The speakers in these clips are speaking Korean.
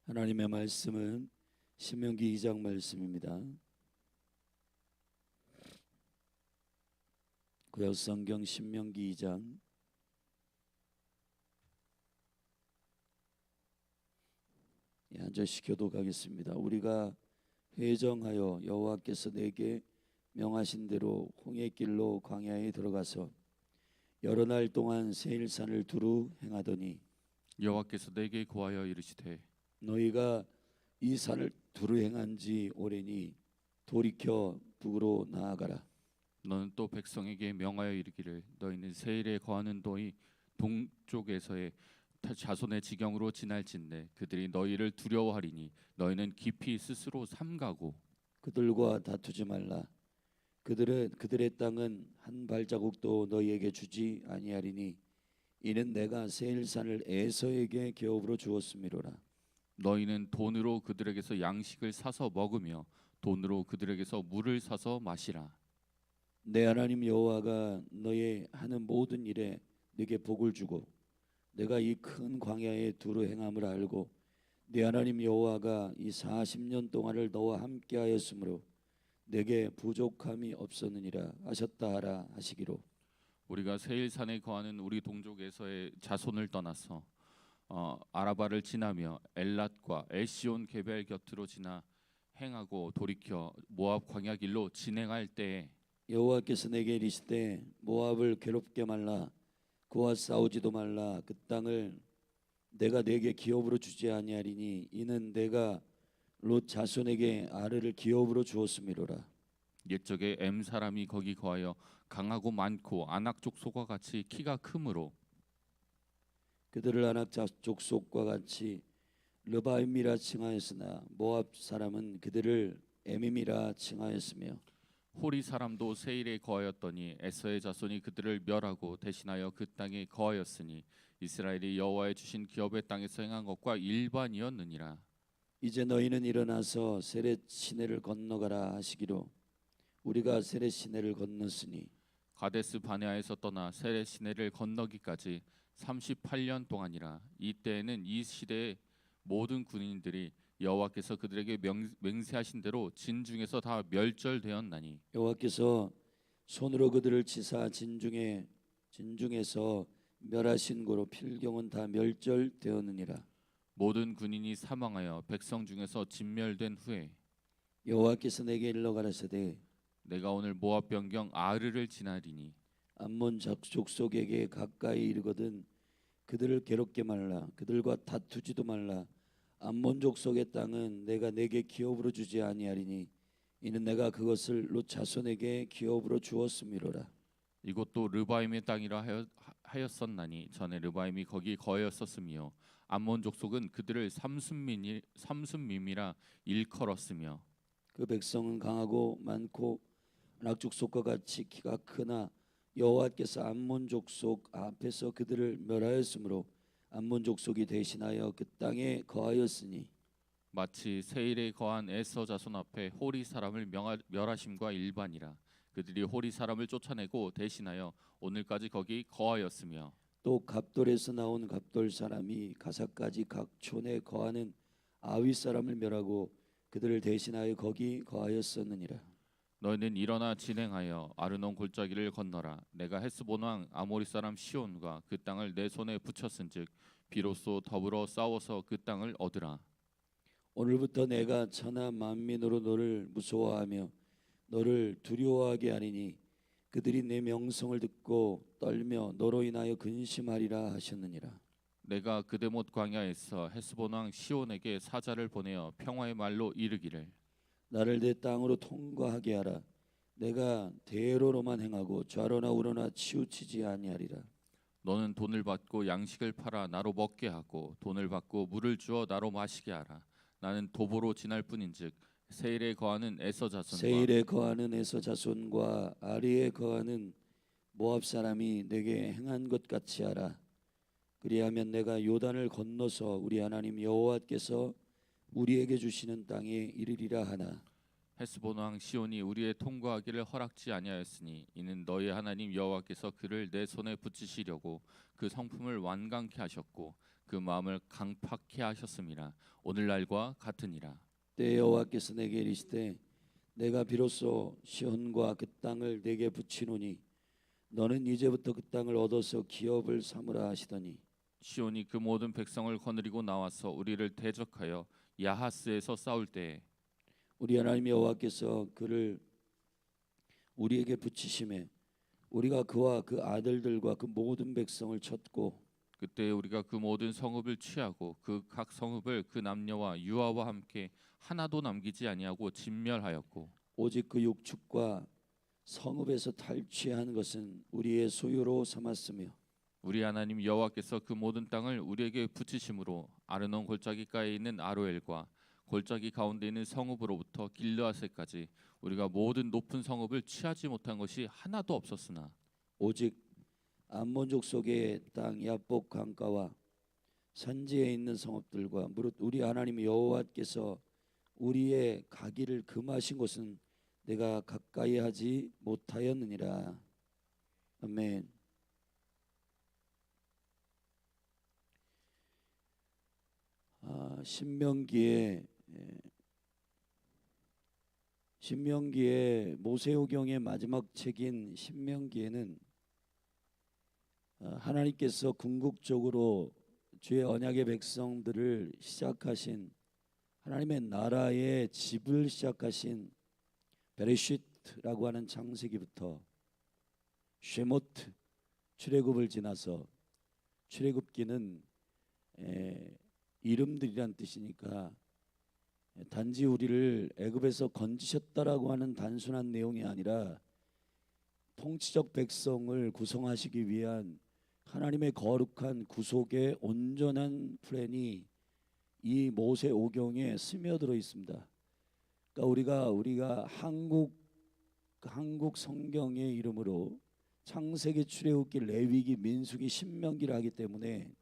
하나님의 말씀은 신명기 2장 말씀입니다. 구약성경 신명기 2장 한 절씩 교독하겠습니다. 우리가 회정하여 여호와께서 내게 명하신 대로 홍해 길로 광야에 들어가서 여러 날 동안 세일산을 두루 행하더니 여호와께서 내게 고하여 이르시되 너희가 이 산을 두루 행한 지 오래니 돌이켜 북으로 나아가라. 너는 또 백성에게 명하여 이르기를 너희는 세일에 거하는 너희 동쪽에서의 자손의 지경으로 지날진대 그들이 너희를 두려워하리니 너희는 깊이 스스로 삼가고 그들과 다투지 말라. 그들의 땅은 한 발자국도 너희에게 주지 아니하리니 이는 내가 세일산을 에서에게 기업으로 주었음이로라. 너희는 돈으로 그들에게서 양식을 사서 먹으며 돈으로 그들에게서 물을 사서 마시라. 내 하나님 여호와가 너의 하는 모든 일에 네게 복을 주고 내가 이 큰 광야에 두루 행함을 알고 네 하나님 여호와가 이 40년 동안을 너와 함께하였으므로 내게 부족함이 없었느니라 하셨다 하라 하시기로. 우리가 세일산에 거하는 우리 동족에서의 자손을 떠나서 아라바를 지나며 엘랏과 에시온 게벨 곁으로 지나 행하고 돌이켜 모압 광야 길로 진행할 때에 여호와께서 내게 이르시되 모압을 괴롭게 말라. 그와 싸우지도 말라. 그 땅을 내가 내게 기업으로 주지 아니하리니 이는 내가 롯 자손에게 아르를 기업으로 주었음이로라. 옛적에 엠 사람이 거기 거하여 강하고 많고 아낙 족속과 같이 키가 크므로 그들을 아낙 족속과 같이 르바임이라 칭하였으나 모압 사람은 그들을 에밈이라 칭하였으며 호리 사람도 세일에 거하였더니 에서의 자손이 그들을 멸하고 대신하여 그 땅에 거하였으니 이스라엘이 여호와의 주신 기업의 땅에서 행한 것과 일반이었느니라. 이제 너희는 일어나서 세렛 시내를 건너가라 하시기로 우리가 세렛 시내를 건넜으니 가데스 바네아에서 떠나 세렛 시내를 건너기까지 38년 동안이라. 이때에는 이 시대의 모든 군인들이 여호와께서 그들에게 맹세하신 대로 진중에서 다 멸절되었나니 여호와께서 손으로 그들을 치사 진중에서 멸하신 고로 필경은 다 멸절되었느니라. 모든 군인이 사망하여 백성 중에서 진멸된 후에 여호와께서 내게 일러 가라사대 내가 오늘 모압 변경 아르를 지나리니 암몬 족속에게 가까이 이르거든 그들을 괴롭게 말라. 그들과 다투지도 말라. 암몬 족속의 땅은 내가 내게 기업으로 주지 아니하리니 이는 내가 그것을 롯 자손에게 기업으로 주었음이로라. 이것도 르바임의 땅이라 하였었나니 전에 르바임이 거기 거하였었으며 암몬 족속은 그들을 삼순밈이라 일컬었으며 그 백성은 강하고 많고 아낙 족속과 같이 키가 크나 여호와께서 암몬 족속 앞에서 그들을 멸하였으므로 암몬 족속이 대신하여 그 땅에 거하였으니 마치 세일에 거한 에서 자손 앞에 호리 사람을 멸하심과 일반이라. 그들이 호리 사람을 쫓아내고 대신하여 오늘까지 거기 거하였으며 또 갑돌에서 나온 갑돌 사람이 가사까지 각 촌에 거하는 아위 사람을 멸하고 그들을 대신하여 거기 거하였었느니라. 너희는 일어나 진행하여 아르논 골짜기를 건너라. 내가 헤스본 왕 아모리 사람 시온과 그 땅을 내 손에 붙였은즉 비로소 더불어 싸워서 그 땅을 얻으라. 오늘부터 내가 천하 만민으로 너를 무서워하며 너를 두려워하게 하리니 그들이 내 명성을 듣고 떨며 너로 인하여 근심하리라 하셨느니라. 내가 그데못 광야에서 헤스본 왕 시온에게 사자를 보내어 평화의 말로 이르기를 나를 내 땅으로 통과하게 하라. 내가 대로로만 행하고 좌로나 우로나 치우치지 아니하리라. 너는 돈을 받고 양식을 팔아 나로 먹게 하고 돈을 받고 물을 주어 나로 마시게 하라. 나는 도보로 지날 뿐인즉 세일에 거하는 에서 자손과 아리에 거하는 모압 사람이 내게 행한 것 같이 하라. 그리하면 내가 요단을 건너서 우리 하나님 여호와께서 우리에게 주시는 땅에 이르리라 하나. 헤스본 왕 시온이 우리의 통과하기를 허락지 아니하였으니 이는 너희 하나님 여호와께서 그를 내 손에 붙이시려고 그 성품을 완강케 하셨고 그 마음을 강팍해 하셨음이라. 오늘날과 같으니라. 때 여호와께서 내게 이르시되 내가 비로소 시온과 그 땅을 내게 붙이노니 너는 이제부터 그 땅을 얻어서 기업을 삼으라 하시더니 시온이 그 모든 백성을 거느리고 나와서 우리를 대적하여 야하스에서 싸울 때에 우리 하나님 여호와께서 그를 우리에게 붙이심에 우리가 그와 그 아들들과 그 모든 백성을 쳤고 그때 우리가 그 모든 성읍을 취하고 그 각 성읍을 그 남녀와 유아와 함께 하나도 남기지 아니하고 진멸하였고 오직 그 육축과 성읍에서 탈취한 것은 우리의 소유로 삼았으며 우리 하나님 여호와께서 그 모든 땅을 우리에게 붙이심으로 아르논 골짜기가에 있는 아로엘과 골짜기 가운데 있는 성읍으로부터 길르앗에까지 우리가 모든 높은 성읍을 취하지 못한 것이 하나도 없었으나 오직 암몬 족속의 땅 야복 강가와 산지에 있는 성읍들과 무릇 우리 하나님 여호와께서 우리의 가기를 금하신 곳은 내가 가까이 하지 못하였느니라. 아멘. 신명기의 모세오경의 마지막 책인 신명기에는 하나님께서 궁극적으로 주의 언약의 백성들을 시작하신 하나님의 나라의 집을 시작하신 베레시트라고 하는 창세기부터 쉐모트 출애굽을 지나서 출애굽기는 이름들이란 뜻이니까 단지 우리를 애굽에서 건지셨다라고 하는 단순한 내용이 아니라 통치적 백성을 구성하시기 위한 하나님의 거룩한 구속의 온전한 플랜이 이 모세오경에 스며들어 있습니다. 그러니까 우리가 한국 성경의 이름으로 창세기, 출애굽기, 레위기, 민수기, 신명기를 하기 때문에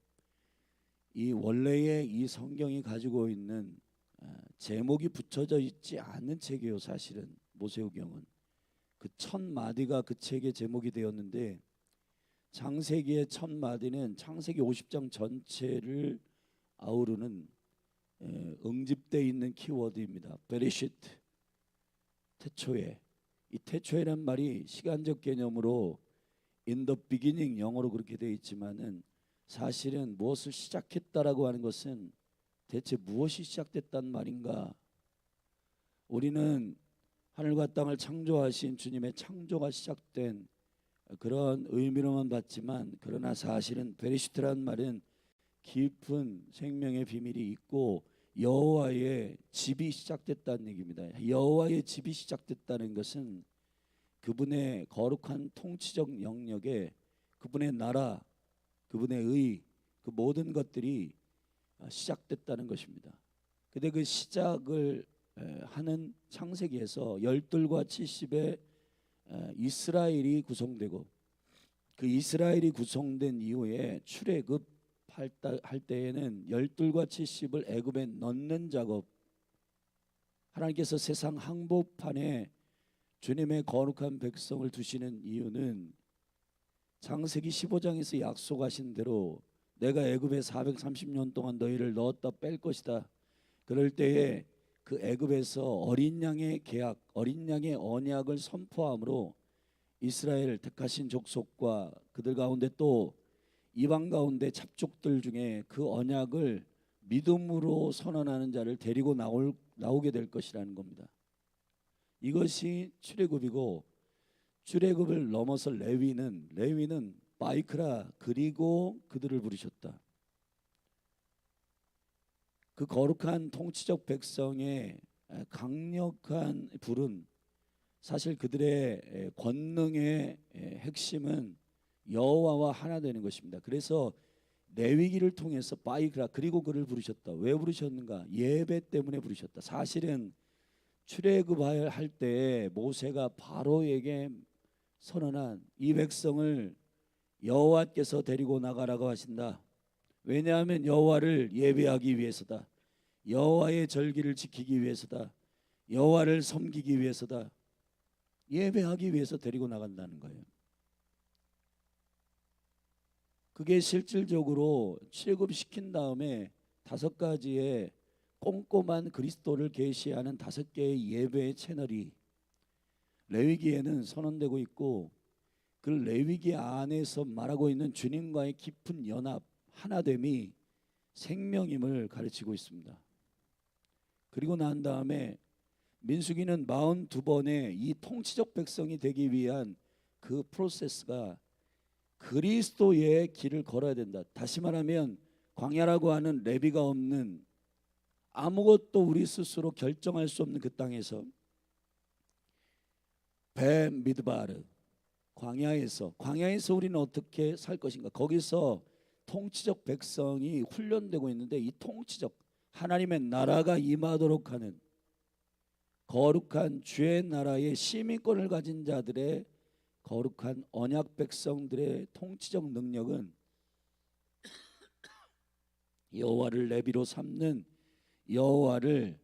이 원래의 이 성경이 가지고 있는 제목이 붙여져 있지 않은 책이에요. 사실은 모세오경은 그 첫 마디가 그 책의 제목이 되었는데 창세기의 첫 마디는 창세기 50장 전체를 아우르는 응집되어 있는 키워드입니다. 베레시트, 태초에. 이 태초에란 말이 시간적 개념으로 in the beginning 영어로 그렇게 되어 있지만은 사실은 무엇을 시작했다라고 하는 것은 대체 무엇이 시작됐단 말인가? 우리는 하늘과 땅을 창조하신 주님의 창조가 시작된 그런 의미로만 봤지만 그러나 사실은 베레시트라는 말은 깊은 생명의 비밀이 있고 여호와의 집이 시작됐다는 얘기입니다. 여호와의 집이 시작됐다는 것은 그분의 거룩한 통치적 영역에 그분의 나라, 그분의 의, 그 모든 것들이 시작됐다는 것입니다. 근데 그 시작을 하는 창세기에서 열둘과 70의 이스라엘이 구성되고 그 이스라엘이 구성된 이후에 출애굽 할 때에는 열둘과 70을 애굽에 넣는 작업, 하나님께서 세상 항복판에 주님의 거룩한 백성을 두시는 이유는 창세기 15장에서 약속하신 대로 내가 애굽에 430년 동안 너희를 넣었다 뺄 것이다. 그럴 때에 그 애굽에서 어린 양의 계약, 어린 양의 언약을 선포함으로 이스라엘 택하신 족속과 그들 가운데 또 이방 가운데 잡족들 중에 그 언약을 믿음으로 선언하는 자를 데리고 나오게 될 것이라는 겁니다. 이것이 출애굽이고 출애굽을 넘어서 레위는 바이크라 그리고 그들을 부르셨다. 그 거룩한 통치적 백성의 강력한 불은 사실 그들의 권능의 핵심은 여호와와 하나 되는 것입니다. 그래서 레위기를 통해서 바이크라 그리고 그를 부르셨다. 왜 부르셨는가? 예배 때문에 부르셨다. 사실은 출애굽할 때 모세가 바로에게 선언한 이 백성을 여호와께서 데리고 나가라고 하신다. 왜냐하면 여호와를 예배하기 위해서다. 여호와의 절기를 지키기 위해서다. 여호와를 섬기기 위해서다. 예배하기 위해서 데리고 나간다는 거예요. 그게 실질적으로 취급시킨 다음에 5가지의 꼼꼼한 그리스도를 계시하는 5개의 예배의 채널이 레위기에는 선언되고 있고, 그 레위기 안에서 말하고 있는 주님과의 깊은 연합, 하나됨이 생명임을 가르치고 있습니다. 그리고 난 다음에 민수기는 42번의 이 통치적 백성이 되기 위한 그 프로세스가 그리스도의 길을 걸어야 된다. 다시 말하면 광야라고 하는 레비가 없는, 아무것도 우리 스스로 결정할 수 없는 그 땅에서 베미드바르, 광야에서 우리는 어떻게 살 것인가. 거기서 통치적 백성이 훈련되고 있는데, 이 통치적 하나님의 나라가 임하도록 하는 거룩한 주의 나라의 시민권을 가진 자들의 거룩한 언약 백성들의 통치적 능력은 여호와를 내비로 삼는, 여호와를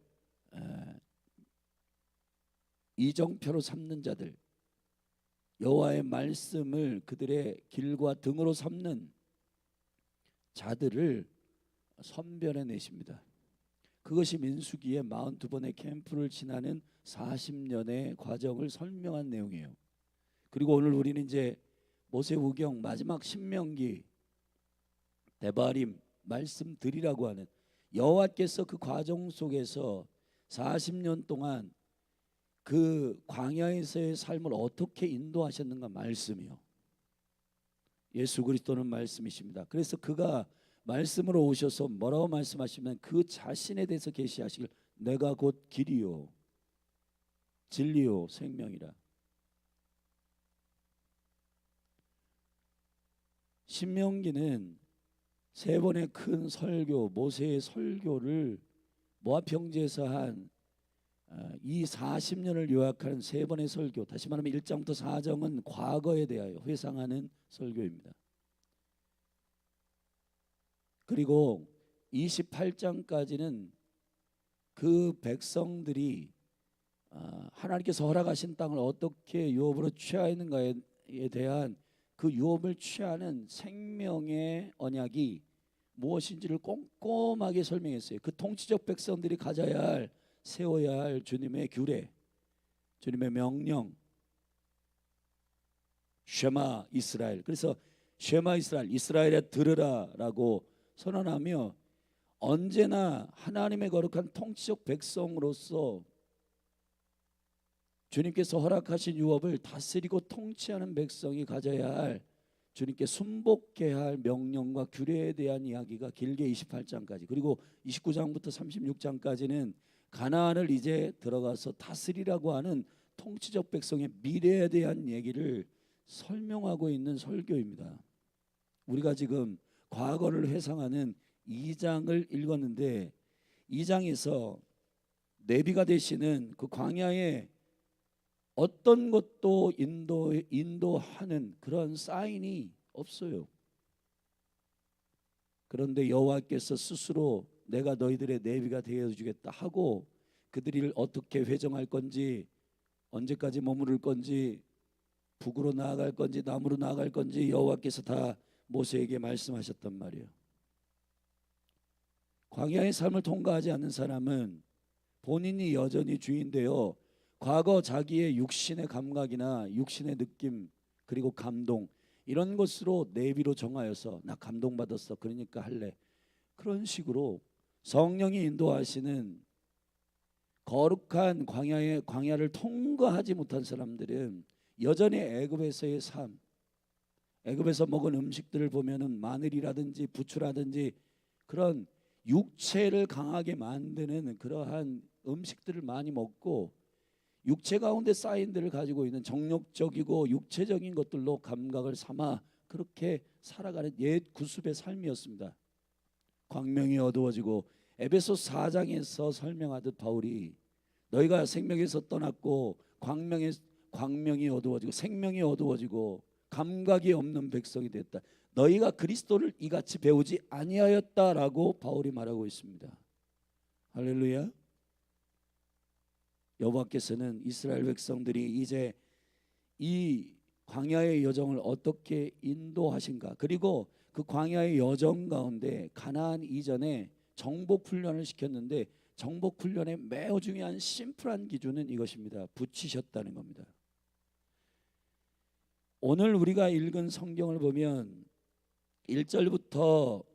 이정표로 삼는 자들, 여호와의 말씀을 그들의 길과 등으로 삼는 자들을 선별해 내십니다. 그것이 민수기의 42번의 캠프를 지나는 40년의 과정을 설명한 내용이에요. 그리고 오늘 우리는 이제 모세우경 마지막 신명기 데바림 말씀드리라고 하는, 여호와께서 그 과정 속에서 40년 동안 그 광야에서의 삶을 어떻게 인도하셨는가 말씀이요. 예수 그리스도는 말씀이십니다. 그래서 그가 말씀으로 오셔서 뭐라고 말씀하시면 그 자신에 대해서 계시하시길, 내가 곧 길이요 진리요 생명이라. 신명기는 3번의 큰 설교, 모세의 설교를 모압 평지에서 한 이 40년을 요약하는 3번의 설교, 다시 말하면 1장부터 4장은 과거에 대하여 회상하는 설교입니다. 그리고 28장까지는 그 백성들이 하나님께서 허락하신 땅을 어떻게 유업으로 취하였는가에 대한 그 유업을 취하는 생명의 언약이 무엇인지를 꼼꼼하게 설명했어요. 그 통치적 백성들이 가져야 할, 세워야 할 주님의 규례, 주님의 명령, 쉐마 이스라엘. 그래서 쉐마 이스라엘, 이스라엘에 들으라라고 선언하며, 언제나 하나님의 거룩한 통치적 백성으로서 주님께서 허락하신 유업을 다스리고 통치하는 백성이 가져야 할, 주님께 순복해야 할 명령과 규례에 대한 이야기가 길게 28장까지, 그리고 29장부터 36장까지는 가나안을 이제 들어가서 다스리라고 하는 통치적 백성의 미래에 대한 얘기를 설명하고 있는 설교입니다. 우리가 지금 과거를 회상하는 2장을 읽었는데, 2장에서 내비가 되시는 그 광야에 어떤 것도 인도하는 그런 사인이 없어요. 그런데 여호와께서 스스로 내가 너희들의 내비가 되어주겠다 하고, 그들이 어떻게 회정할 건지, 언제까지 머무를 건지, 북으로 나아갈 건지 남으로 나아갈 건지 여호와께서 다 모세에게 말씀하셨단 말이에요. 광야의 삶을 통과하지 않는 사람은 본인이 여전히 주인되어 과거 자기의 육신의 감각이나 육신의 느낌, 그리고 감동, 이런 것으로 내비로 정하여서 나 감동받았어 그러니까 할래, 그런 식으로 성령이 인도하시는 거룩한 광야를 통과하지 못한 사람들은 여전히 애굽에서의 삶, 애굽에서 먹은 음식들을 보면은 마늘이라든지 부추라든지 그런 육체를 강하게 만드는 그러한 음식들을 많이 먹고, 육체 가운데 쌓인들을 가지고 있는 정욕적이고 육체적인 것들로 감각을 삼아 그렇게 살아가는 옛 구습의 삶이었습니다. 광명이 어두워지고, 에베소 4장에서 설명하듯 바울이 너희가 생명에서 떠났고 광명이 어두워지고 생명이 어두워지고 감각이 없는 백성이 됐다. 너희가 그리스도를 이같이 배우지 아니하였다라고 바울이 말하고 있습니다. 할렐루야. 여호와께서는 이스라엘 백성들이 이제 이 광야의 여정을 어떻게 인도하신가, 그리고 그 광야의 여정 가운데 가나안 이전에 정복 훈련을 시켰는데 정복 훈련의 매우 중요한 심플한 기준은 이것입니다. 붙이셨다는 겁니다. 오늘 우리가 읽은 성경을 보면 1절부터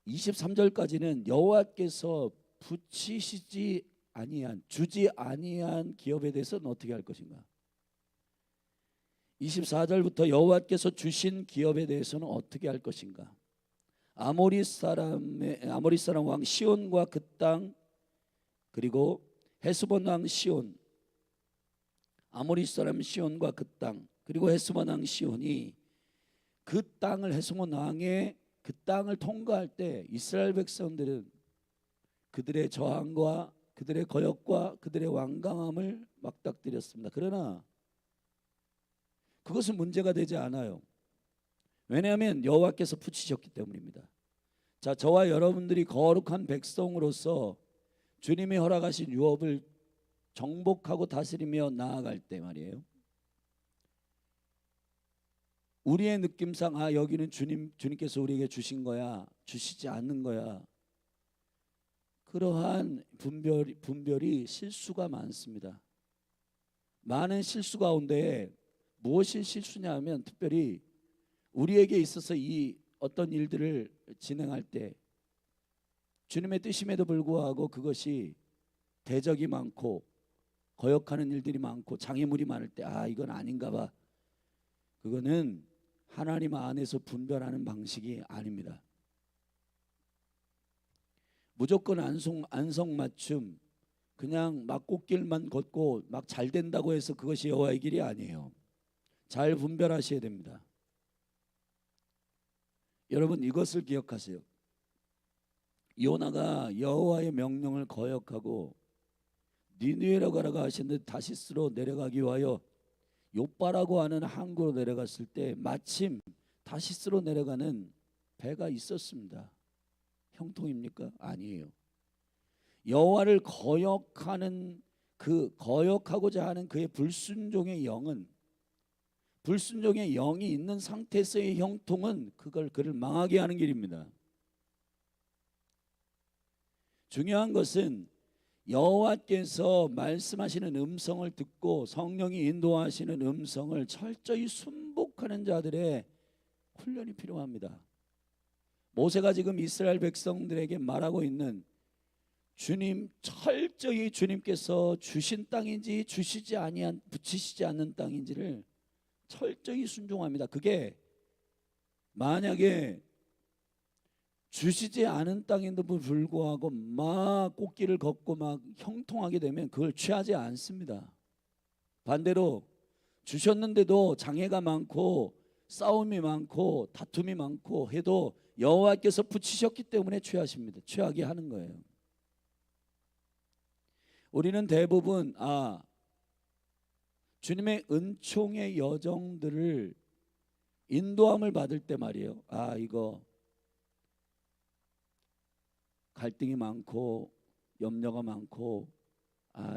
23절까지는 여호와께서 붙이시지 아니한 주지 아니한 기업에 대해서는 어떻게 할 것인가? 24절부터 여호와께서 주신 기업에 대해서는 어떻게 할 것인가? 아모리 사람 왕 시온과 그 땅, 그리고 헤스본 왕 시온, 아모리 사람 시온과 그 땅, 그리고 헤스본 왕 시온이 그 땅을, 헤스본 왕의 그 땅을 통과할 때 이스라엘 백성들은 그들의 저항과 그들의 거역과 그들의 완강함을 맞닥뜨렸습니다. 그러나 그것은 문제가 되지 않아요. 왜냐하면 여호와께서 붙이셨기 때문입니다. 자, 저와 여러분들이 거룩한 백성으로서 주님이 허락하신 유업을 정복하고 다스리며 나아갈 때 말이에요, 우리의 느낌상 여기는 주님께서 우리에게 주신 거야, 주시지 않는 거야, 그러한 분별이 실수가 많습니다. 많은 실수 가운데 무엇이 실수냐 하면 특별히 우리에게 있어서 이 어떤 일들을 진행할 때 주님의 뜻임에도 불구하고 그것이 대적이 많고 거역하는 일들이 많고 장애물이 많을 때 이건 아닌가 봐. 그거는 하나님 안에서 분별하는 방식이 아닙니다. 무조건 안성맞춤, 그냥 막 꽃길만 걷고 막 잘 된다고 해서 그것이 여호와의 길이 아니에요. 잘 분별하셔야 됩니다. 여러분, 이것을 기억하세요. 요나가 여호와의 명령을 거역하고 니느웨로 가라고 하셨는데 다시스로 내려가기 위하여 요빠라고 하는 항구로 내려갔을 때 마침 다시스로 내려가는 배가 있었습니다. 형통입니까? 아니에요. 여호와를 거역하는 거역하고자 하는 그의 불순종의 영이 있는 상태에서의 형통은 그를 망하게 하는 길입니다. 중요한 것은 여호와께서 말씀하시는 음성을 듣고 성령이 인도하시는 음성을 철저히 순복하는 자들의 훈련이 필요합니다. 모세가 지금 이스라엘 백성들에게 말하고 있는 주님, 철저히 주님께서 주신 땅인지 주시지 아니한 붙이시지 않는 땅인지를 철저히 순종합니다. 그게 만약에 주시지 않은 땅인데도 불구하고 막 꽃길을 걷고 막 형통하게 되면 그걸 취하지 않습니다. 반대로 주셨는데도 장애가 많고 싸움이 많고 다툼이 많고 해도 여호와께서 붙이셨기 때문에 취하십니다. 취하게 하는 거예요. 우리는 대부분 주님의 은총의 여정들을 인도함을 받을 때 말이에요, 이거 갈등이 많고 염려가 많고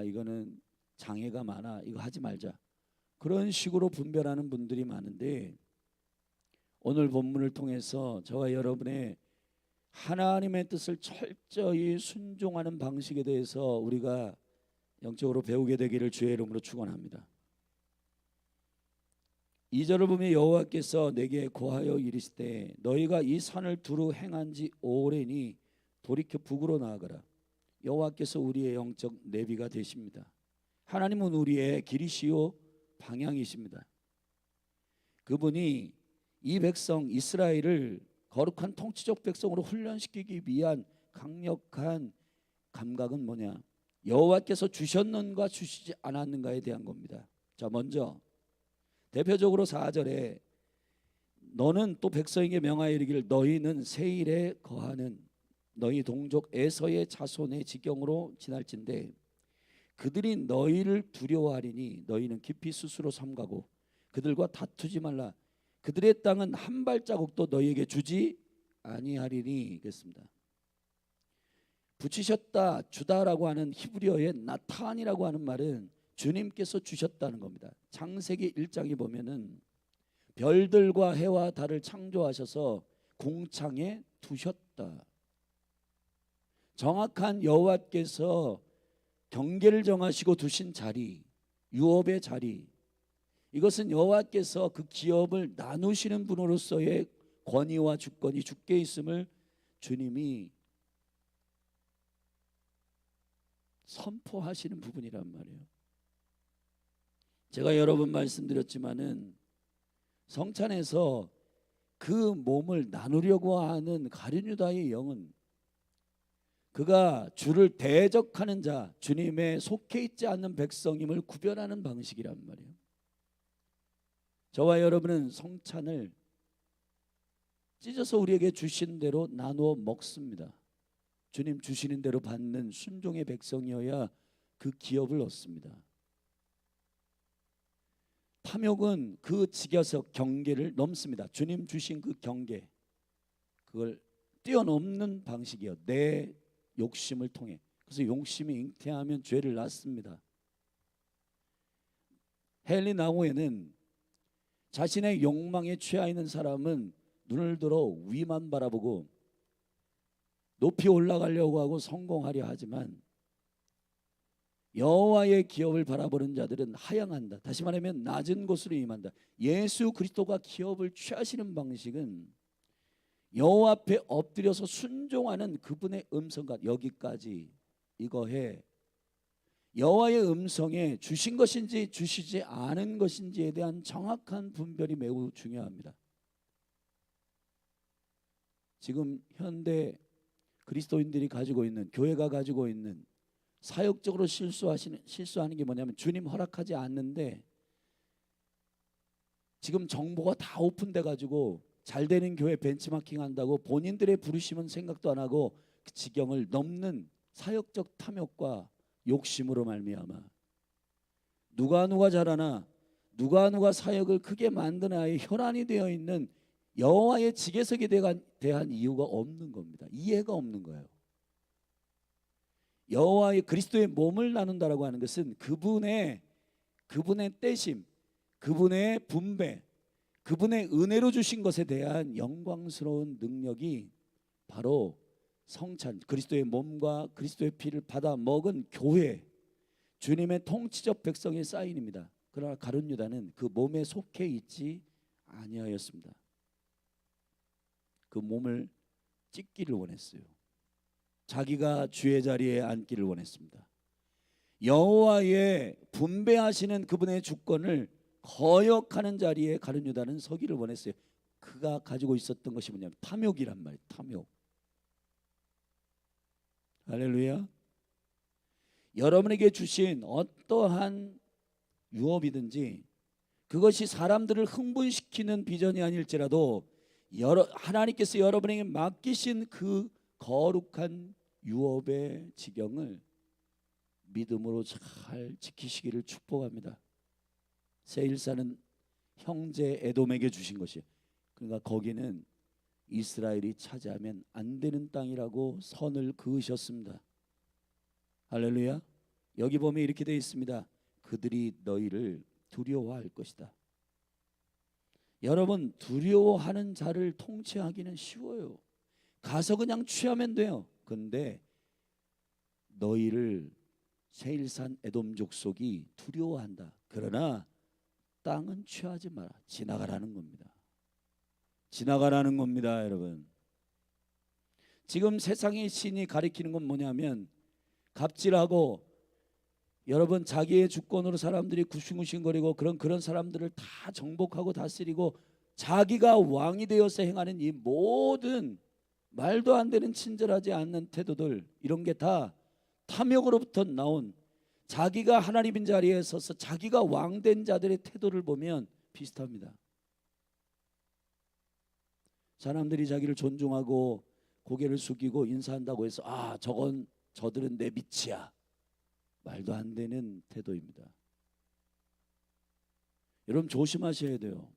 이거는 장애가 많아, 이거 하지 말자, 그런 식으로 분별하는 분들이 많은데, 오늘 본문을 통해서 저와 여러분의 하나님의 뜻을 철저히 순종하는 방식에 대해서 우리가 영적으로 배우게 되기를 주의 이름으로 축원합니다. 2절을 보면 여호와께서 내게 고하여 이르시되 너희가 이 산을 두루 행한 지 오래니 돌이켜 북으로 나아가라. 여호와께서 우리의 영적 내비가 되십니다. 하나님은 우리의 길이시요 방향이십니다. 그분이 이 백성 이스라엘을 거룩한 통치적 백성으로 훈련시키기 위한 강력한 감각은 뭐냐? 여호와께서 주셨는가 주시지 않았는가에 대한 겁니다. 자, 먼저 대표적으로 4절에 너는 또 백성에게 명하여 이르기를 너희는 세일에 거하는 너희 동족 에서의 자손의 지경으로 지날진대 그들이 너희를 두려워하리니 너희는 깊이 스스로 삼가고 그들과 다투지 말라. 그들의 땅은 한 발자국도 너희에게 주지 아니하리니. 그랬습니다. 붙이셨다, 주다라고 하는 히브리어의 나탄이라고 하는 말은 주님께서 주셨다는 겁니다. 창세기 1장에 보면은 별들과 해와 달을 창조하셔서 궁창에 두셨다. 정확한 여호와께서 경계를 정하시고 두신 자리, 유업의 자리, 이것은 여호와께서 그 기업을 나누시는 분으로서의 권위와 주권이 주께 있음을 주님이 선포하시는 부분이란 말이에요. 제가 여러 번 말씀드렸지만은 성찬에서 그 몸을 나누려고 하는 가룟 유다의 영은 그가 주를 대적하는 자, 주님의 속해 있지 않는 백성임을 구별하는 방식이란 말이에요. 저와 여러분은 성찬을 찢어서 우리에게 주신 대로 나누어 먹습니다. 주님 주시는 대로 받는 순종의 백성이어야 그 기업을 얻습니다. 탐욕은 그 직여서 경계를 넘습니다. 주님 주신 그 경계, 그걸 뛰어넘는 방식이요. 내 욕심을 통해. 그래서 욕심이 잉태하면 죄를 낳습니다. 헨리 나우에는 자신의 욕망에 취해 있는 사람은 눈을 들어 위만 바라보고 높이 올라가려고 하고 성공하려 하지만 여호와의 기업을 바라보는 자들은 하향한다. 다시 말하면 낮은 곳으로 임한다. 예수 그리스도가 기업을 취하시는 방식은 여호와 앞에 엎드려서 순종하는 그분의 음성과 여기까지 이거해 여호와의 음성에 주신 것인지 주시지 않은 것인지에 대한 정확한 분별이 매우 중요합니다. 지금 현대 그리스도인들이 가지고 있는, 교회가 가지고 있는 사역적으로 실수하는 게 뭐냐면 주님 허락하지 않는데 지금 정보가 다 오픈돼 가지고 잘 되는 교회 벤치마킹 한다고 본인들의 부르심은 생각도 안 하고 그 지경을 넘는 사역적 탐욕과 욕심으로 말미암아 누가 잘하나 누가 사역을 크게 만드나의 혈안이 되어 있는 여호와의 지계석에 대한 이유가 없는 겁니다. 이해가 없는 거예요. 여호와의 그리스도의 몸을 나눈다라고 하는 것은 그분의 떼심, 그분의 분배, 그분의 은혜로 주신 것에 대한 영광스러운 능력이 바로 성찬, 그리스도의 몸과 그리스도의 피를 받아 먹은 교회, 주님의 통치적 백성의 사인입니다. 그러나 가룟 유다는 그 몸에 속해 있지 아니하였습니다. 그 몸을 찢기를 원했어요. 자기가 주의 자리에 앉기를 원했습니다. 여호와의 분배하시는 그분의 주권을 거역하는 자리에 가룟 유다는 서기를 원했어요. 그가 가지고 있었던 것이 뭐냐면 탐욕이란 말이에요. 탐욕. 할렐루야. 여러분에게 주신 어떠한 유업이든지 그것이 사람들을 흥분시키는 비전이 아닐지라도 하나님께서 여러분에게 맡기신 그 거룩한 유업의 지경을 믿음으로 잘 지키시기를 축복합니다. 세일사는 형제 에돔에게 주신 것이에요. 그러니까 거기는 이스라엘이 차지하면 안 되는 땅이라고 선을 그으셨습니다. 할렐루야. 여기 보면 이렇게 되어 있습니다. 그들이 너희를 두려워할 것이다. 여러분, 두려워하는 자를 통치하기는 쉬워요. 가서 그냥 취하면 돼요. 근데 너희를 세일산 에돔 족속이 두려워한다. 그러나 땅은 취하지 마라. 지나가라는 겁니다. 지나가라는 겁니다, 여러분. 지금 세상의 신이 가리키는 건 뭐냐면 갑질하고 여러분 자기의 주권으로 사람들이 구싱구싱거리고 그런 사람들을 다 정복하고 다스리고 자기가 왕이 되어서 행하는 이 모든 말도 안 되는 친절하지 않는 태도들, 이런 게 다 탐욕으로부터 나온 자기가 하나님인 자리에 서서 자기가 왕된 자들의 태도를 보면 비슷합니다. 사람들이 자기를 존중하고 고개를 숙이고 인사한다고 해서 저들은 내 밑이야. 말도 안 되는 태도입니다. 여러분 조심하셔야 돼요.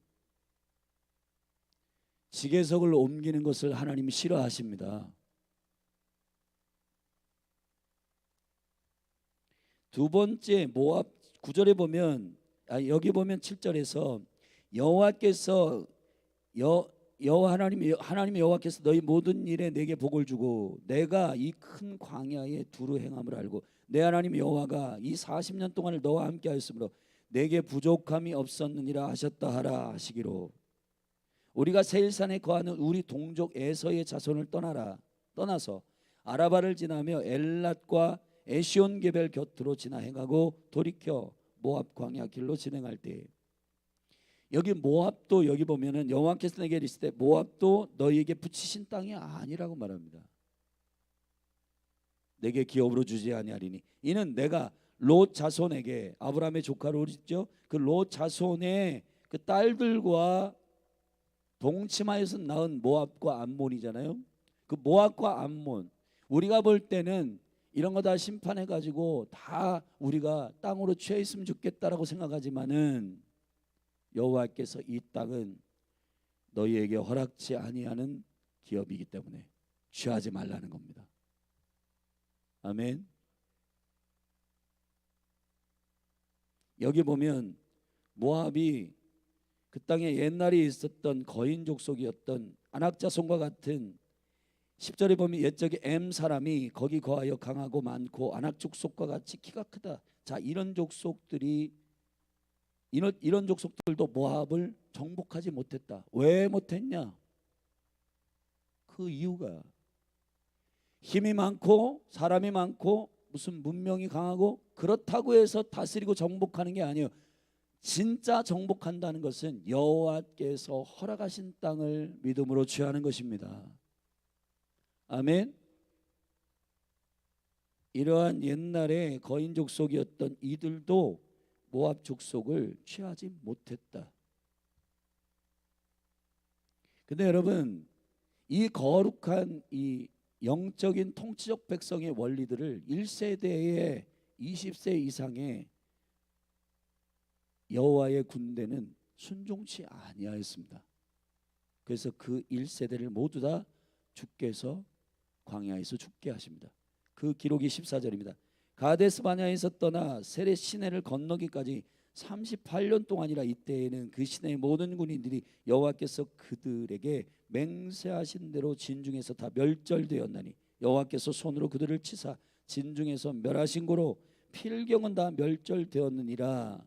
지계석을 옮기는 것을 하나님이 싫어하십니다. 두 번째 모압 9절에 보면 여기 보면 7절에서 여호와께서 하나님 여호와께서 너희 모든 일에 내게 복을 주고 내가 이 큰 광야에 두루 행함을 알고 내 하나님 여호와가 이 40년 동안을 너와 함께 하였으므로 내게 부족함이 없었느니라 하셨다 하라 하시기로. 우리가 세일산에 거하는 우리 동족 에서의 자손을 떠나서 아라바를 지나며 엘랏과 에시온 게벨 곁으로 지나 행하고 돌이켜 모압 광야 길로 진행할 때, 여기 모압도 여기 보면은 여호와께서 내게 이르시되 모압도 너희에게 붙이신 땅이 아니라고 말합니다. 내게 기업으로 주지 아니하리니 이는 내가 롯 자손에게, 아브라함의 조카로 그랬죠. 그 롯 자손의 그 딸들과 동침하여서 낳은 모압과 암몬이잖아요. 그 모압과 암몬, 우리가 볼 때는 이런 거 다 심판해 가지고 다 우리가 땅으로 취해 있으면 좋겠다라고 생각하지만은 여호와께서 이 땅은 너희에게 허락지 아니하는 기업이기 때문에 취하지 말라는 겁니다. 아멘. 여기 보면 모압이 그 땅에 옛날에 있었던 거인 족속이었던 아낙자손과 같은, 10절에 보면 옛적에 엠 사람이 거기 거하여 강하고 많고 아낙 족속과 같이 키가 크다. 자, 이런 족속들이 이런 족속들도 모압을 정복하지 못했다. 왜 못했냐? 그 이유가 힘이 많고 사람이 많고 무슨 문명이 강하고 그렇다고 해서 다스리고 정복하는 게 아니에요. 진짜 정복한다는 것은 여호와께서 허락하신 땅을 믿음으로 취하는 것입니다. 아멘. 이러한 옛날에 거인 족속이었던 이들도 모압 족속을 취하지 못했다. 근데 여러분, 이 거룩한 이 영적인 통치적 백성의 원리들을 1세대에 20세 이상의 여호와의 군대는 순종치 아니하였습니다. 그래서 그 1세대를 모두 다 주께서 광야에서 죽게 하십니다. 그 기록이 14절입니다. 가데스 바냐에서 떠나 세렛 시내를 건너기까지 38년 동안이라. 이때에는 그 시내의 모든 군인들이 여호와께서 그들에게 맹세하신 대로 진중에서 다 멸절되었나니 여호와께서 손으로 그들을 치사 진중에서 멸하신 고로 필경은 다 멸절되었느니라.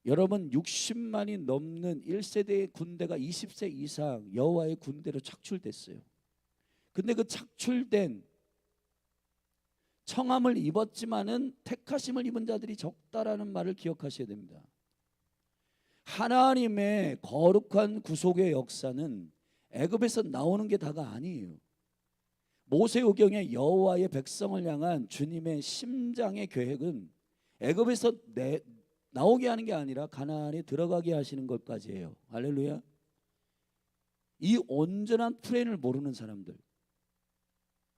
여러분, 60만이 넘는 1세대의 군대가 20세 이상 여호와의 군대로 착출됐어요. 근데 그 착출된, 청함을 입었지만은 택하심을 입은 자들이 적다라는 말을 기억하셔야 됩니다. 하나님의 거룩한 구속의 역사는 애굽에서 나오는 게 다가 아니에요. 모세오경의 여호와의 백성을 향한 주님의 심장의 계획은 애굽에서 나오게 하는 게 아니라 가나안에 들어가게 하시는 것까지예요. 할렐루야. 이 온전한 플랜을 모르는 사람들,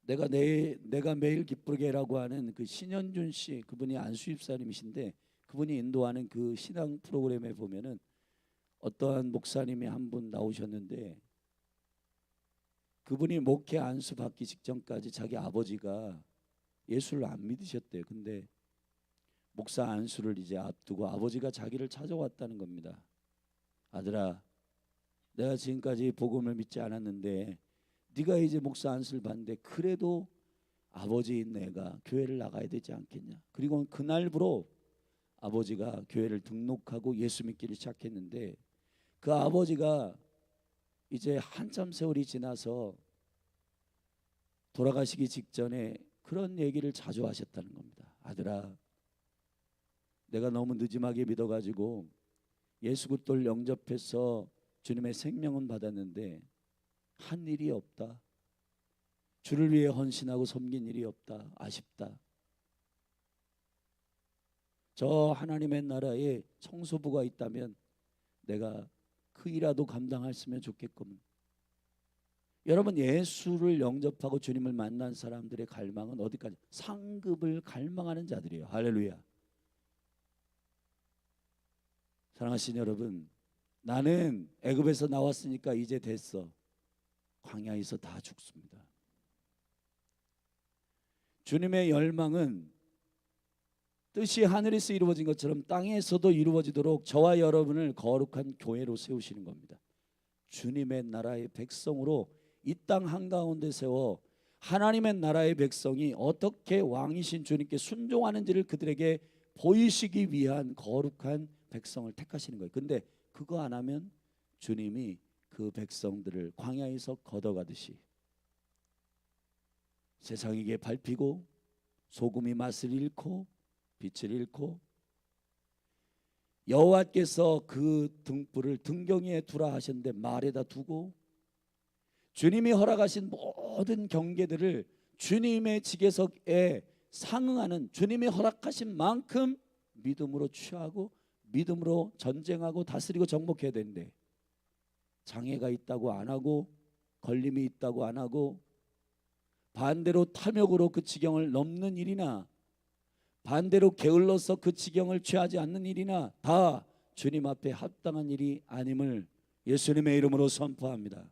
내가 매일 기쁘게라고 하는 그 신현준 씨, 그분이 안수입사님이신데 그분이 인도하는 그 신앙 프로그램에 보면은 어떠한 목사님이 한 분 나오셨는데, 그분이 목회 안수 받기 직전까지 자기 아버지가 예수를 안 믿으셨대요. 근데 목사 안수를 이제 앞두고 아버지가 자기를 찾아왔다는 겁니다. 아들아, 내가 지금까지 복음을 믿지 않았는데 네가 이제 목사 안수를 받는데 그래도 아버지인 내가 교회를 나가야 되지 않겠냐. 그리고 그날부로 아버지가 교회를 등록하고 예수 믿기를 시작했는데, 그 아버지가 이제 한참 세월이 지나서 돌아가시기 직전에 그런 얘기를 자주 하셨다는 겁니다. 아들아, 내가 너무 늦음하게 믿어가지고 예수 그리스도를 영접해서 주님의 생명은 받았는데 한 일이 없다. 주를 위해 헌신하고 섬긴 일이 없다. 아쉽다. 저 하나님의 나라에 청소부가 있다면 내가 그 일이라도 감당했으면 좋겠구먼. 여러분, 예수를 영접하고 주님을 만난 사람들의 갈망은 어디까지? 상급을 갈망하는 자들이에요. 할렐루야. 사랑하신 여러분, 나는 애굽에서 나왔으니까 이제 됐어. 광야에서 다 죽습니다. 주님의 열망은 뜻이 하늘에서 이루어진 것처럼 땅에서도 이루어지도록 저와 여러분을 거룩한 교회로 세우시는 겁니다. 주님의 나라의 백성으로 이 땅 한가운데 세워 하나님의 나라의 백성이 어떻게 왕이신 주님께 순종하는지를 그들에게 보이시기 위한 거룩한 백성을 택하시는 거예요. 근데 그거 안 하면 주님이 그 백성들을 광야에서 걷어가듯이 세상에게 밟히고 소금이 맛을 잃고 빛을 잃고 여호와께서 그 등불을 등경이에 두라 하셨는데 말에다 두고 주님이 허락하신 모든 경계들을 주님의 지계석에 상응하는 주님이 허락하신 만큼 믿음으로 취하고 믿음으로 전쟁하고 다스리고 정복해야 되는데 장애가 있다고 안 하고 걸림이 있다고 안 하고 반대로 탐욕으로 그 지경을 넘는 일이나 반대로 게을러서 그 지경을 취하지 않는 일이나 다 주님 앞에 합당한 일이 아님을 예수님의 이름으로 선포합니다.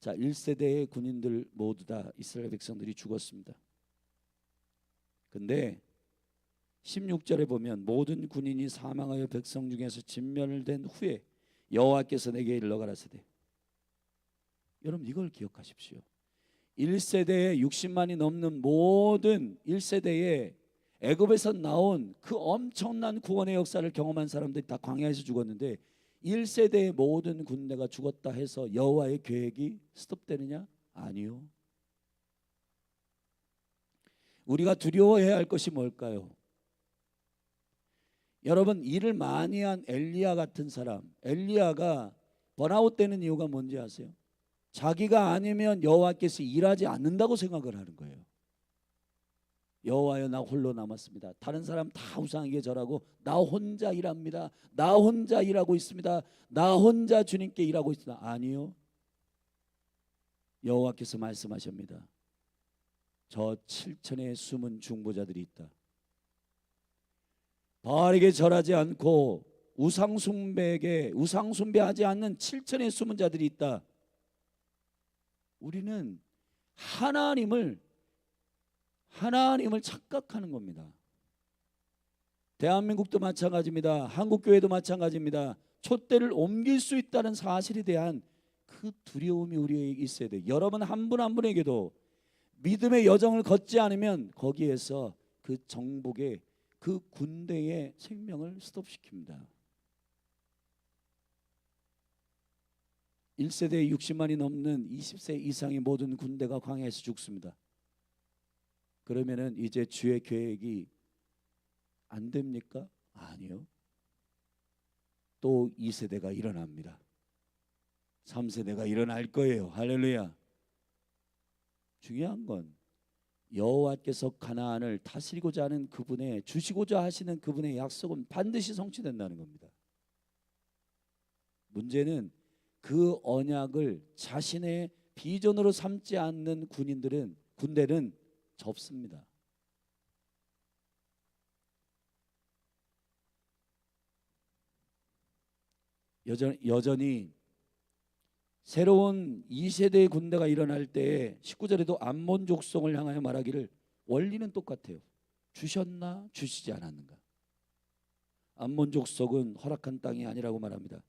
자, 1세대의 군인들 모두 다 이스라엘 백성들이 죽었습니다. 근데 16절에 보면 모든 군인이 사망하여 백성 중에서 진멸된 후에 여호와께서 내게 일러 가라사대. 여러분 이걸 기억하십시오. 1세대에 60만이 넘는 모든 1세대에 애굽에서 나온 그 엄청난 구원의 역사를 경험한 사람들이 다 광야에서 죽었는데 1세대의 모든 군대가 죽었다 해서 여호와의 계획이 스톱되느냐? 아니요. 우리가 두려워해야 할 것이 뭘까요? 여러분 일을 많이 한 엘리야 같은 사람, 엘리야가 번아웃 되는 이유가 뭔지 아세요? 자기가 아니면 여호와께서 일하지 않는다고 생각을 하는 거예요. 여호와여 나 홀로 남았습니다. 다른 사람 다 우상에게 절하고 나 혼자 일합니다. 나 혼자 일하고 있습니다. 나 혼자 주님께 일하고 있습니다. 아니요. 여호와께서 말씀하십니다. 저 7천의 숨은 중보자들이 있다. 바알에게 절하지 않고 우상숭배하지 않는 7천의 숨은 자들이 있다. 우리는 하나님을 착각하는 겁니다. 대한민국도 마찬가지입니다. 한국교회도 마찬가지입니다. 촛대를 옮길 수 있다는 사실에 대한 그 두려움이 우리에게 있어야 돼요. 여러분 한 분 한 분에게도 믿음의 여정을 걷지 않으면 거기에서 그 정복의 그 군대의 생명을 스톱시킵니다. 1세대에 60만이 넘는 20세 이상의 모든 군대가 광야에서 죽습니다. 그러면은 이제 주의 계획이 안 됩니까? 아니요. 또 2세대가 일어납니다. 3세대가 일어날 거예요. 할렐루야. 중요한 건 여호와께서 가나안을 다스리고자 하는 그분의 주시고자 하시는 그분의 약속은 반드시 성취된다는 겁니다. 문제는 그 언약을 자신의 비전으로 삼지 않는 군대는 접습니다. 여전히 새로운 2세대의 군대가 일어날 때 19절에도 암몬 족속을 향하여 말하기를 원리는 똑같아요. 주셨나 주시지 않았는가. 암몬 족속은 허락한 땅이 아니라고 말합니다.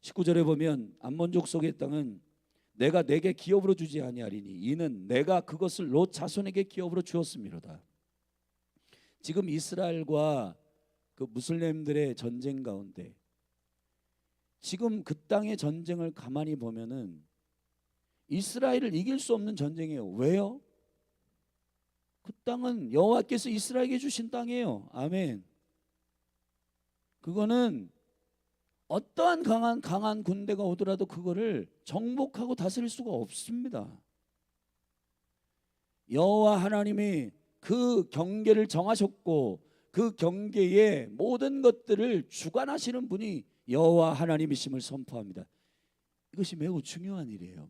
19절에 보면 암몬 족속의 땅은 내가 내게 기업으로 주지 아니하리니 이는 내가 그것을 롯 자손에게 기업으로 주었음이로다. 지금 이스라엘과 그 무슬림들의 전쟁 가운데 지금 그 땅의 전쟁을 가만히 보면은 이스라엘을 이길 수 없는 전쟁이에요. 왜요? 그 땅은 여호와께서 이스라엘에게 주신 땅이에요. 아멘. 그거는 어떠한 강한 군대가 오더라도 그거를 정복하고 다스릴 수가 없습니다. 여호와 하나님이 그 경계를 정하셨고 그 경계의 모든 것들을 주관하시는 분이 여호와 하나님이심을 선포합니다. 이것이 매우 중요한 일이에요.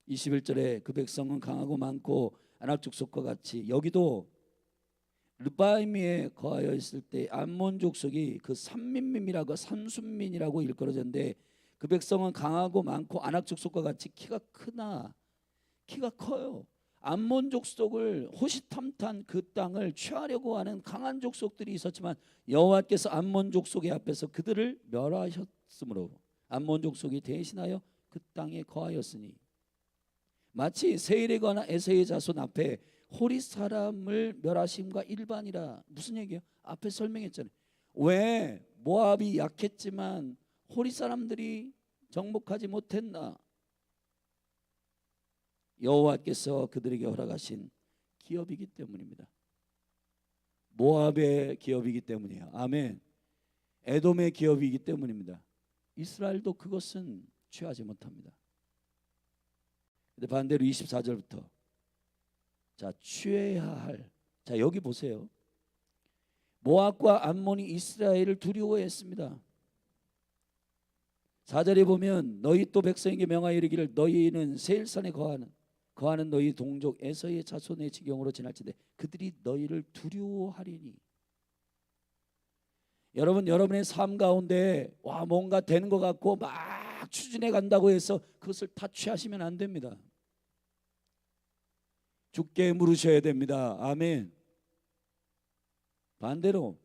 21절에 그 백성은 강하고 많고 아낙 족속과 같이 여기도 르바임에 거하여 있을 때 암몬 족속이 그 삼민민이라고 삼순민이라고 일컬어졌는데 그 백성은 강하고 많고 아낙 족속과 같이 키가 커요. 암몬 족속을 호시탐탐 그 땅을 취하려고 하는 강한 족속들이 있었지만 여호와께서 암몬 족속의 앞에서 그들을 멸하셨으므로 암몬 족속이 대신하여 그 땅에 거하였으니 마치 세일에 관한 에서의 자손 앞에 호리 사람을 멸하심과 일반이라. 무슨 얘기예요? 앞에 설명했잖아요. 왜 모압이 약했지만 호리 사람들이 정복하지 못했나? 여호와께서 그들에게 허락하신 기업이기 때문입니다. 모압의 기업이기 때문이에요. 아멘. 에돔의 기업이기 때문입니다. 이스라엘도 그것은 취하지 못합니다. 근데 반대로 24절부터 자, 취해야 할. 자, 여기 보세요. 모압과 암몬이 이스라엘을 두려워했습니다. 4절에 보면 너희 또 백성에게 명하여 이르기를 너희는 세일산에 거하는 너희 동족 에서의 자손의 지경으로 지날지인데 그들이 너희를 두려워하리니. 여러분, 여러분의 삶 가운데 뭔가 되는 것 같고 막 추진해 간다고 해서 그것을 다 취하시면 안 됩니다. 주께 물으셔야 됩니다. 아멘. 반대로